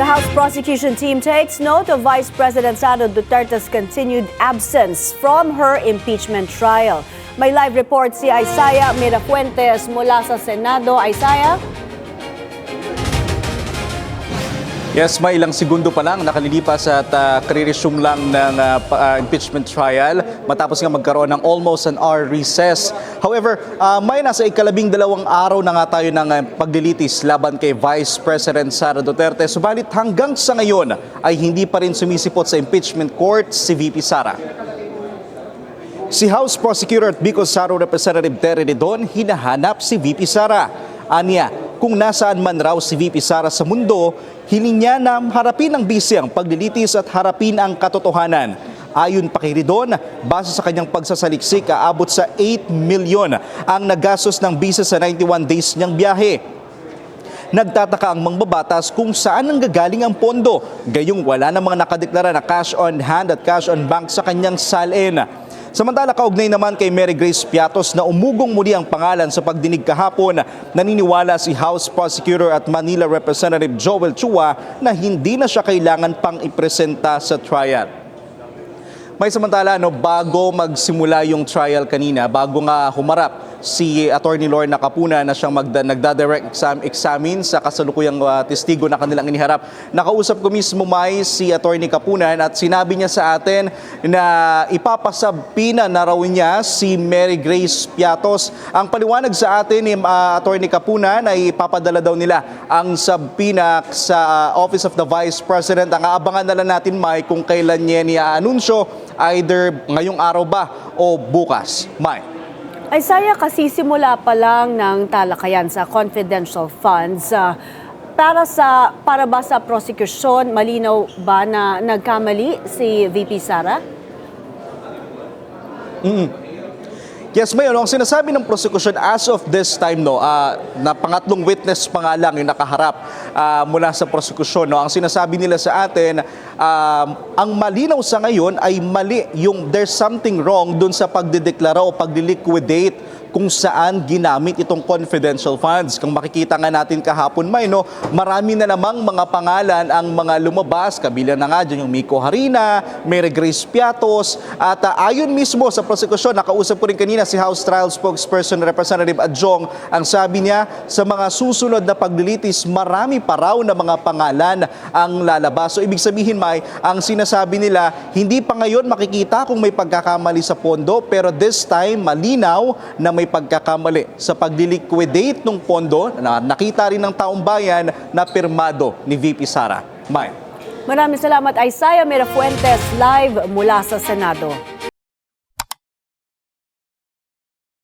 The House prosecution team takes note of Vice President Sara Duterte's continued absence from her impeachment trial. May live report si Isaiah Mirafuentes mula sa Senado. Isaiah? Yes, may ilang segundo pa lang nakalilipas at kare-resume lang ng impeachment trial matapos nga magkaroon ng almost an hour recess. However, may nasa ika-12 araw na nga tayo ng paglilitis laban kay Vice President Sara Duterte. Subalit hanggang sa ngayon ay hindi pa rin sumisipot sa impeachment court si VP Sara. Si House Prosecutor at Bicol Saro Representative Terry Redon hinahanap si VP Sara. Anya, kung nasaan man raw si VP Sara sa mundo, hiling niya na harapin ng bise ang paglilitis at harapin ang katotohanan. Ayon pa kay Redon, base sa kanyang pagsasaliksik, aabot sa 8 milyon ang nagastos ng bise sa 91 days niyang biyahe. Nagtataka ang mangbabatas kung saan nanggagaling ang pondo, gayong wala na mga nakadeklara na cash on hand at cash on bank sa kanyang salin. Samantala, kaugnay naman kay Mary Grace Piatos na umugong muli ang pangalan sa pagdinig kahapon, naniniwala si House Prosecutor at Manila Representative Joel Chua na hindi na siya kailangan pang ipresenta sa trial. May samantala, bago magsimula yung trial kanina, bago nga humarap si Attorney Lorna Capuna na siyang nagda-direct examine sa kasalukuyang testigo na kanilang iniharap. Nakausap ko mismo si Attorney Capuna at sinabi niya sa atin na ipapasabpina na raw niya si Mary Grace Piatos. Ang paliwanag sa atin ni Attorney Capuna na ipapadala daw nila ang sabpina sa Office of the Vice President. Ang aabangan na lang natin, kung kailan niya niya-anunsyo, either ngayong araw ba o bukas. Isaiah, kasi simula pa lang ng talakayan sa confidential funds. Para ba sa prosecution, malinaw ba na nagkamali si VP Sara? Yes, Mayor, ang sinasabi ng prosecution as of this time, na pangatlong witness pa nga lang yung nakaharap mula sa prosecution. Ang sinasabi nila sa atin, ang malinaw sa ngayon ay mali yung there's something wrong dun sa pagdideklara o pagdiliquidate kung saan ginamit itong confidential funds. Kung makikita nga natin kahapon, marami na namang mga pangalan ang mga lumabas. Kabilang na nga dyan yung Miko Harina, Mary Grace Piatos, at ayon mismo sa prosecution, nakausap ko rin kanina si House Trial Spokesperson Representative Adjong, ang sabi niya, sa mga susunod na paglilitis, marami pa raw na mga pangalan ang lalabas. So ibig sabihin, ang sinasabi nila, hindi pa ngayon makikita kung may pagkakamali sa pondo, pero this time, malinaw na may pagkakamali sa pagdiliquidate ng pondo na nakita rin ng taong bayan na pirmado ni VP Sara. Maraming salamat, Isaiah Mirafuentes, live mula sa Senado.